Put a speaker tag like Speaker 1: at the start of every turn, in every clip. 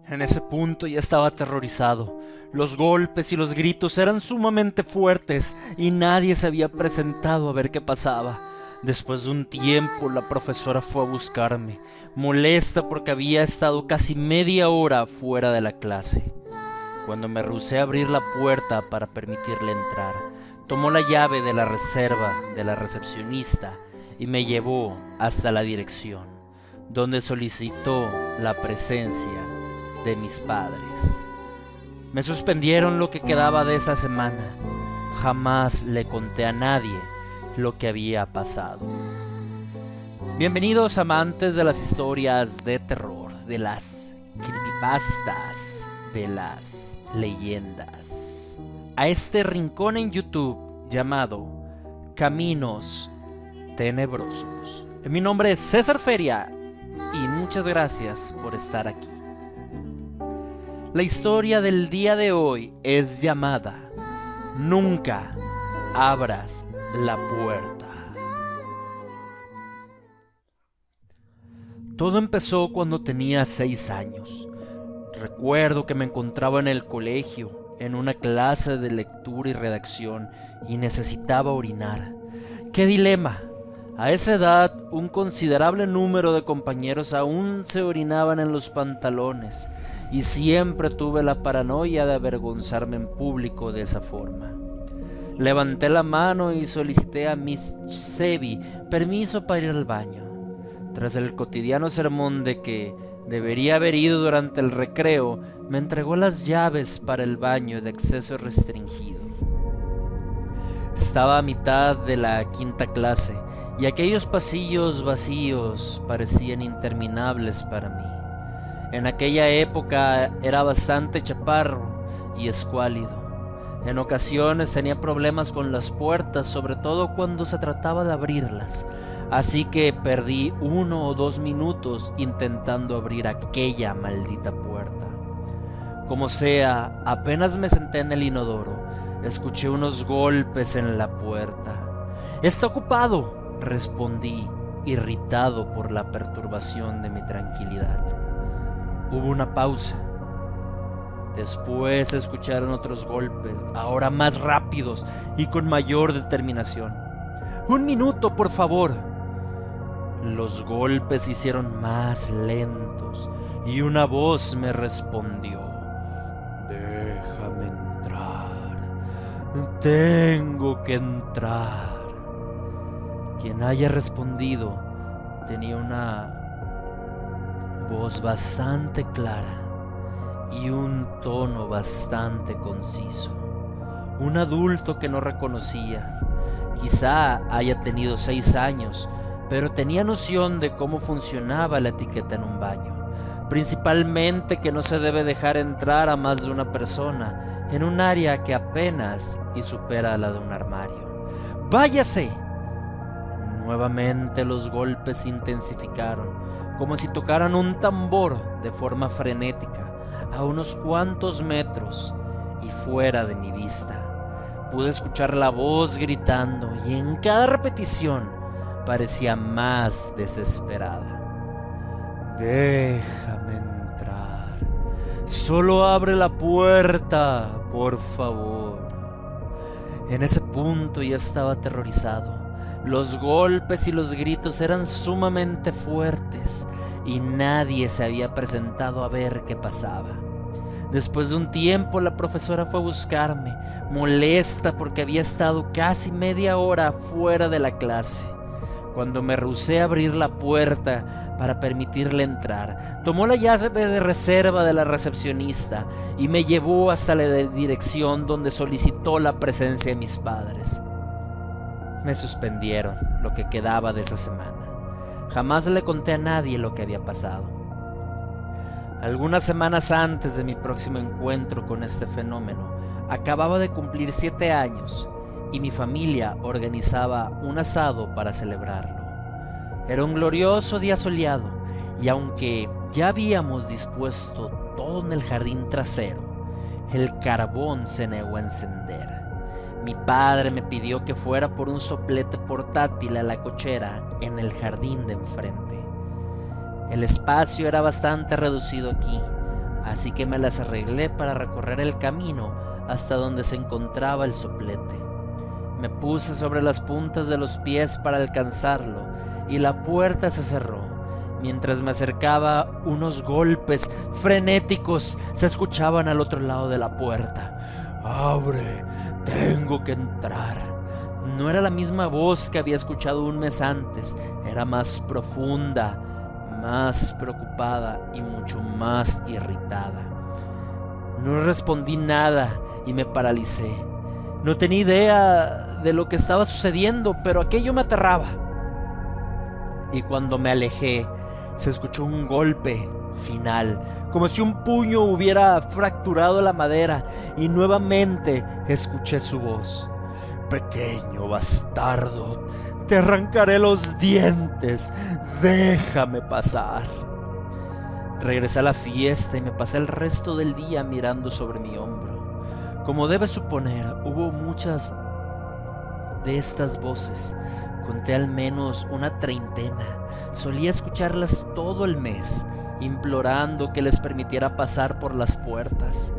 Speaker 1: En ese punto ya estaba aterrorizado. Los golpes y los gritos eran sumamente fuertes y nadie se había presentado a ver qué pasaba. Después de un tiempo, la profesora fue a buscarme, molesta porque había estado casi media hora fuera de la clase. Cuando me rehusé a abrir la puerta para permitirle entrar, tomó la llave de la reserva de la recepcionista y me llevó hasta la dirección, donde solicitó la presencia de mis padres. Me suspendieron lo que quedaba de esa semana. Jamás le conté a nadie lo que había pasado. Bienvenidos amantes de las historias de terror, de las creepypastas, de las leyendas, a este rincón en YouTube llamado Caminos Tenebrosos. Mi nombre es César Feria y muchas gracias por estar aquí. La historia del día de hoy es llamada Nunca abras la puerta. Todo empezó cuando tenía 6 años. Recuerdo que me encontraba en el colegio, en una clase de lectura y redacción, y necesitaba orinar. ¡Qué dilema! A esa edad, un considerable número de compañeros aún se orinaban en los pantalones, y siempre tuve la paranoia de avergonzarme en público de esa forma. Levanté la mano y solicité a Miss Sebi permiso para ir al baño. Tras el cotidiano sermón de que debería haber ido durante el recreo, me entregó las llaves para el baño de acceso restringido. Estaba a mitad de la 5ª clase y aquellos pasillos vacíos parecían interminables para mí. En aquella época era bastante chaparro y escuálido. En ocasiones tenía problemas con las puertas, sobre todo cuando se trataba de abrirlas, así que perdí 1 o 2 minutos intentando abrir aquella maldita puerta. Como sea, apenas me senté en el inodoro, escuché unos golpes en la puerta. «¡Está ocupado!», respondí, irritado por la perturbación de mi tranquilidad. Hubo una pausa. Después se escucharon otros golpes, ahora más rápidos y con mayor determinación. «¡Un minuto, por favor!». Los golpes se hicieron más lentos y una voz me respondió: «Déjame entrar. Tengo que entrar». Quien haya respondido tenía una voz bastante clara y un tono bastante conciso. Un adulto que no reconocía. Quizá haya tenido 6 años, pero tenía noción de cómo funcionaba la etiqueta en un baño. Principalmente que no se debe dejar entrar a más de una persona en un área que apenas y supera la de un armario. ¡Váyase! Nuevamente los golpes se intensificaron, como si tocaran un tambor de forma frenética, a unos cuantos metros y fuera de mi vista. Pude escuchar la voz gritando y en cada repetición parecía más desesperada. «Déjame entrar. Solo abre la puerta, por favor». En ese punto ya estaba aterrorizado. Los golpes y los gritos eran sumamente fuertes y nadie se había presentado a ver qué pasaba. Después de un tiempo, la profesora fue a buscarme, molesta porque había estado casi media hora fuera de la clase. Cuando me rehusé a abrir la puerta para permitirle entrar, tomó la llave de reserva de la recepcionista y me llevó hasta la dirección donde solicitó la presencia de mis padres. Me suspendieron lo que quedaba de esa semana. Jamás le conté a nadie lo que había pasado. Algunas semanas antes de mi próximo encuentro con este fenómeno, acababa de cumplir 7 años y mi familia organizaba un asado para celebrarlo. Era un glorioso día soleado y aunque ya habíamos dispuesto todo en el jardín trasero, el carbón se negó a encender. Mi padre me pidió que fuera por un soplete portátil a la cochera en el jardín de enfrente. El espacio era bastante reducido aquí, así que me las arreglé para recorrer el camino hasta donde se encontraba el soplete. Me puse sobre las puntas de los pies para alcanzarlo y la puerta se cerró. Mientras me acercaba, unos golpes frenéticos se escuchaban al otro lado de la puerta. ¡Abre! ¡Tengo que entrar! No era la misma voz que había escuchado un mes antes, era más profunda, más preocupada y mucho más irritada. No respondí nada y me paralicé. No tenía idea de lo que estaba sucediendo, pero aquello me aterraba. Y cuando me alejé, se escuchó un golpe final, como si un puño hubiera fracturado la madera, y nuevamente escuché su voz. Pequeño bastardo, te arrancaré los dientes, déjame pasar. Regresé a la fiesta y me pasé el resto del día mirando sobre mi hombro. Como debes suponer, hubo muchas de estas voces. Conté al menos una treintena. Solía escucharlas todo el mes, implorando que les permitiera pasar por las puertas.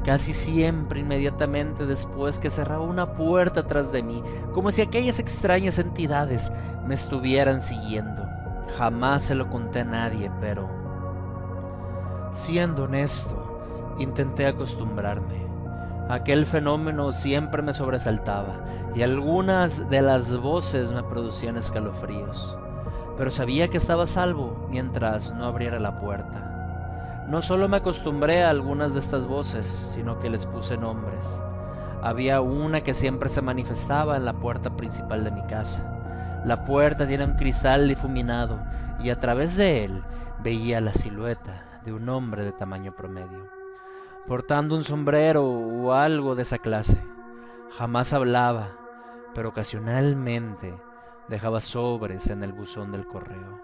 Speaker 1: Casi siempre inmediatamente después que cerraba una puerta tras de mí, como si aquellas extrañas entidades me estuvieran siguiendo. Jamás se lo conté a nadie, pero, siendo honesto, intenté acostumbrarme. Aquel fenómeno siempre me sobresaltaba y algunas de las voces me producían escalofríos, pero sabía que estaba a salvo mientras no abriera la puerta. No solo me acostumbré a algunas de estas voces, sino que les puse nombres. Había una que siempre se manifestaba en la puerta principal de mi casa. La puerta tiene un cristal difuminado y a través de él veía la silueta de un hombre de tamaño promedio, portando un sombrero o algo de esa clase. Jamás hablaba, pero ocasionalmente dejaba sobres en el buzón del correo.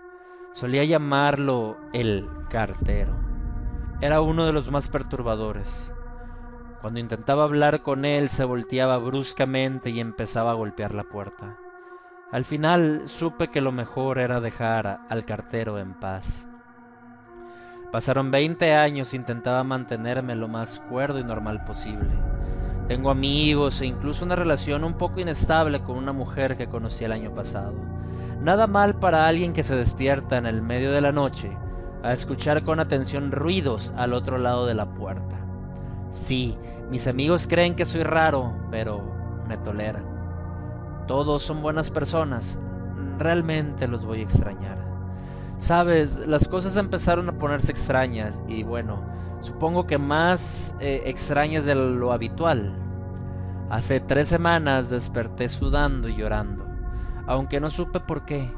Speaker 1: Solía llamarlo el cartero. Era uno de los más perturbadores. Cuando intentaba hablar con él, se volteaba bruscamente y empezaba a golpear la puerta. Al final supe que lo mejor era dejar al cartero en paz. Pasaron 20 años e intentaba mantenerme lo más cuerdo y normal posible. Tengo amigos e incluso una relación un poco inestable con una mujer que conocí el año pasado. Nada mal para alguien que se despierta en el medio de la noche a escuchar con atención ruidos al otro lado de la puerta. Sí, mis amigos creen que soy raro, pero me toleran. Todos son buenas personas. Realmente los voy a extrañar. Sabes, las cosas empezaron a ponerse extrañas y bueno, supongo que más extrañas de lo habitual. Hace 3 semanas desperté sudando y llorando, aunque no supe por qué.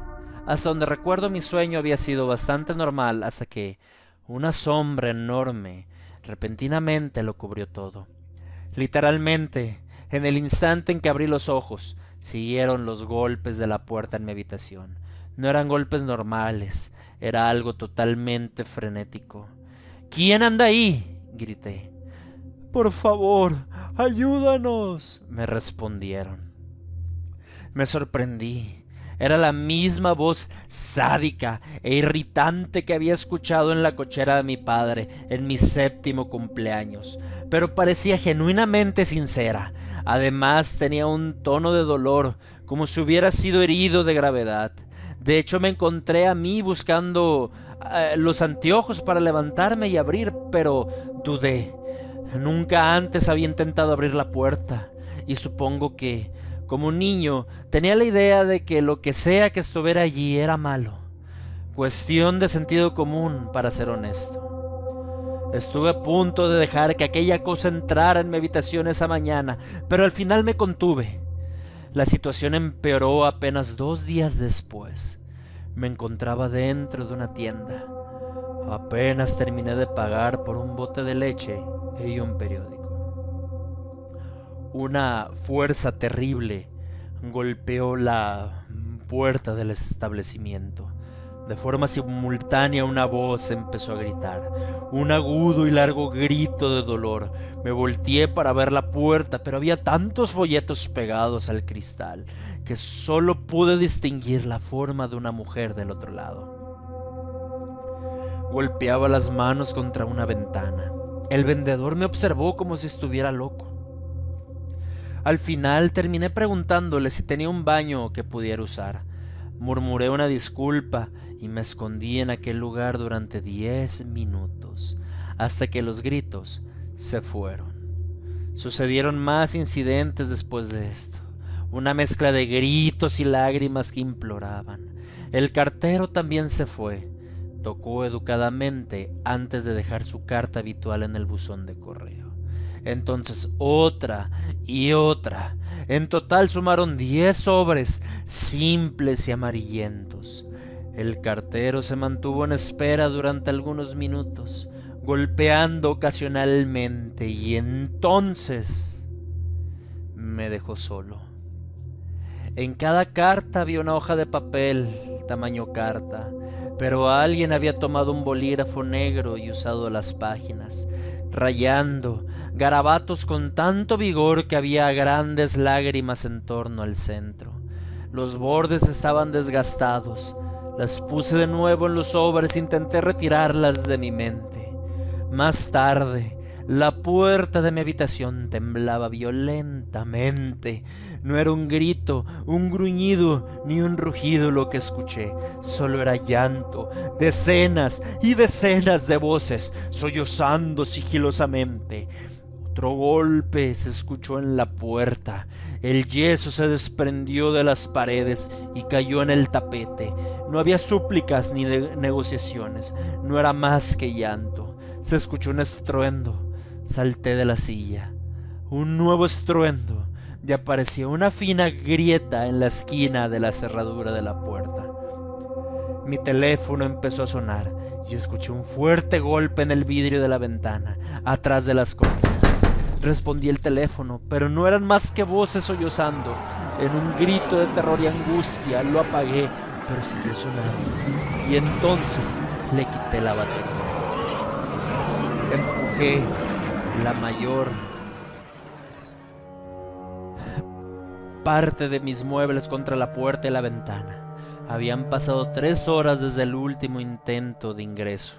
Speaker 1: Hasta donde recuerdo, mi sueño había sido bastante normal hasta que una sombra enorme repentinamente lo cubrió todo. Literalmente, en el instante en que abrí los ojos, siguieron los golpes de la puerta en mi habitación. No eran golpes normales, era algo totalmente frenético. ¿Quién anda ahí?, grité. «Por favor, ayúdanos», me respondieron. Me sorprendí. Era la misma voz sádica e irritante que había escuchado en la cochera de mi padre en mi 7º cumpleaños, pero parecía genuinamente sincera. Además tenía un tono de dolor, como si hubiera sido herido de gravedad. De hecho, me encontré a mí buscando los anteojos para levantarme y abrir, pero dudé. Nunca antes había intentado abrir la puerta, y supongo que, como un niño, tenía la idea de que lo que sea que estuviera allí era malo. Cuestión de sentido común, para ser honesto. Estuve a punto de dejar que aquella cosa entrara en mi habitación esa mañana, pero al final me contuve. La situación empeoró apenas 2 días después. Me encontraba dentro de una tienda. Apenas terminé de pagar por un bote de leche y un periódico. Una fuerza terrible golpeó la puerta del establecimiento. De forma simultánea una voz empezó a gritar, un agudo y largo grito de dolor. Me volteé para ver la puerta, pero había tantos folletos pegados al cristal que solo pude distinguir la forma de una mujer del otro lado. Golpeaba las manos contra una ventana. El vendedor me observó como si estuviera loco. Al final terminé preguntándole si tenía un baño que pudiera usar. Murmuré una disculpa y me escondí en aquel lugar durante 10 minutos, hasta que los gritos se fueron. Sucedieron más incidentes después de esto, una mezcla de gritos y lágrimas que imploraban. El cartero también se fue. Tocó educadamente antes de dejar su carta habitual en el buzón de correo. Entonces otra y otra. En total sumaron 10 sobres simples y amarillentos. El cartero se mantuvo en espera durante algunos minutos, golpeando ocasionalmente, y entonces me dejó solo. En cada carta había una hoja de papel, tamaño carta, pero alguien había tomado un bolígrafo negro y usado las páginas, rayando garabatos con tanto vigor que había grandes lágrimas en torno al centro. Los bordes estaban desgastados. Las puse de nuevo en los sobres e intenté retirarlas de mi mente. Más tarde, la puerta de mi habitación temblaba violentamente. No era un grito, un gruñido, ni un rugido lo que escuché. Solo era llanto, decenas y decenas de voces sollozando sigilosamente. Otro golpe se escuchó en la puerta. El yeso se desprendió de las paredes y cayó en el tapete. No había súplicas ni negociaciones. No era más que llanto. Se escuchó un estruendo. Salté de la silla. Un nuevo estruendo, y apareció una fina grieta en la esquina de la cerradura de la puerta. Mi teléfono empezó a sonar y escuché un fuerte golpe en el vidrio de la ventana, atrás de las cortinas. Respondí el teléfono, pero no eran más que voces sollozando. En un grito de terror y angustia lo apagué, pero siguió sonando. Y entonces le quité la batería. Empujé la mayor parte de mis muebles contra la puerta y la ventana. Habían pasado 3 horas desde el último intento de ingreso.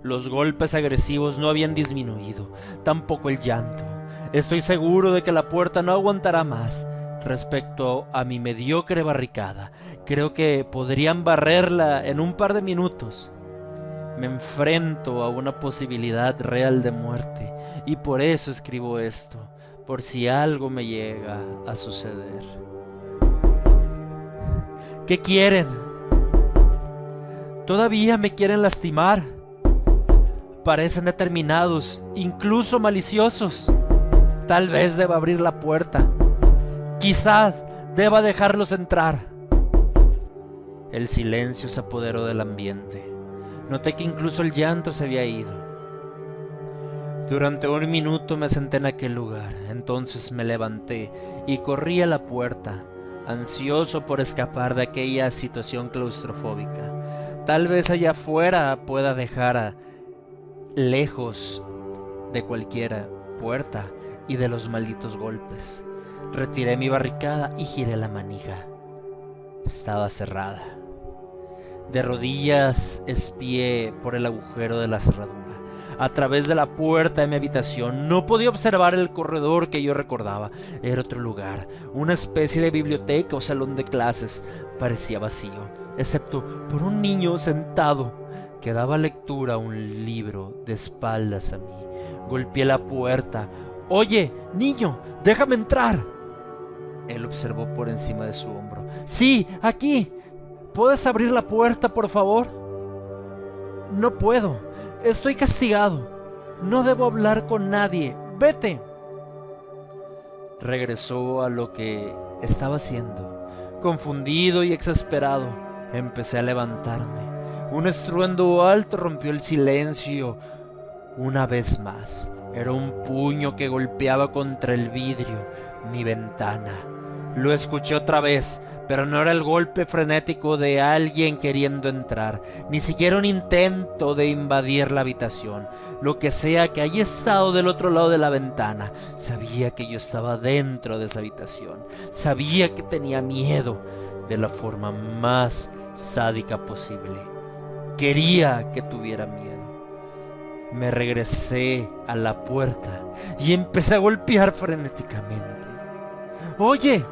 Speaker 1: Los golpes agresivos no habían disminuido, tampoco el llanto. Estoy seguro de que la puerta no aguantará más. Respecto a mi mediocre barricada, creo que podrían barrerla en un par de minutos. Me enfrento a una posibilidad real de muerte, y por eso escribo esto, por si algo me llega a suceder. ¿Qué quieren? Todavía me quieren lastimar. Parecen determinados, incluso maliciosos. Tal vez deba abrir la puerta. Quizás deba dejarlos entrar. El silencio se apoderó del ambiente. Noté que incluso el llanto se había ido. Durante 1 minuto me senté en aquel lugar. Entonces me levanté y corrí a la puerta, ansioso por escapar de aquella situación claustrofóbica. Tal vez allá afuera pueda dejar lejos de cualquier puerta y de los malditos golpes. Retiré mi barricada y giré la manija. Estaba cerrada. De rodillas espié por el agujero de la cerradura. A través de la puerta de mi habitación no podía observar el corredor que yo recordaba. Era otro lugar, una especie de biblioteca o salón de clases. Parecía vacío, excepto por un niño sentado que daba lectura a un libro de espaldas a mí. Golpeé la puerta. «Oye, niño, déjame entrar». Él observó por encima de su hombro. «Sí, aquí. ¿Puedes abrir la puerta, por favor?» «No puedo. Estoy castigado. No debo hablar con nadie. Vete». Regresó a lo que estaba haciendo. Confundido y exasperado, empecé a levantarme. Un estruendo alto rompió el silencio una vez más. Era un puño que golpeaba contra el vidrio, mi ventana. Lo escuché otra vez, pero no era el golpe frenético de alguien queriendo entrar, ni siquiera un intento de invadir la habitación. Lo que sea que haya estado del otro lado de la ventana, sabía que yo estaba dentro de esa habitación. Sabía que tenía miedo de la forma más sádica posible. quería que tuviera miedo. Me regresé a la puerta y empecé a golpear frenéticamente. Oye,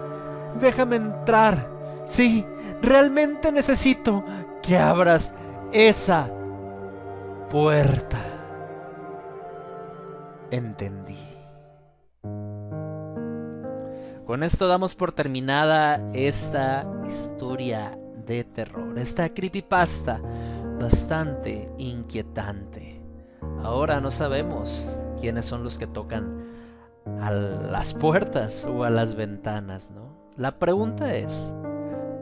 Speaker 1: déjame entrar. Sí, realmente necesito que abras esa puerta. Entendí. Con esto damos por terminada esta historia de terror, esta creepypasta bastante inquietante. Ahora no sabemos quiénes son los que tocan a las puertas o a las ventanas, ¿no? La pregunta es,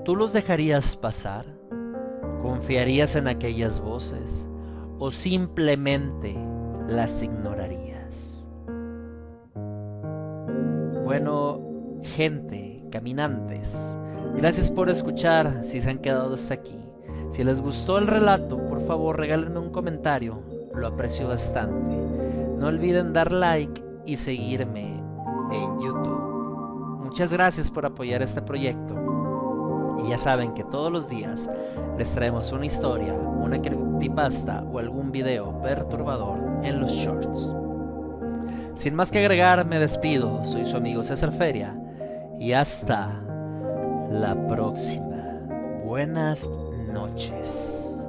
Speaker 1: ¿tú los dejarías pasar? ¿Confiarías en aquellas voces? ¿O simplemente las ignorarías? Bueno, gente, caminantes, gracias por escuchar. Si se han quedado hasta aquí, si les gustó el relato, por favor regálenme un comentario, lo aprecio bastante. No olviden dar like y seguirme en YouTube. Muchas gracias por apoyar este proyecto. Y ya saben que todos los días les traemos una historia, una creepypasta o algún video perturbador en los shorts. Sin más que agregar, me despido. Soy su amigo César Feria y hasta la próxima. Buenas noches.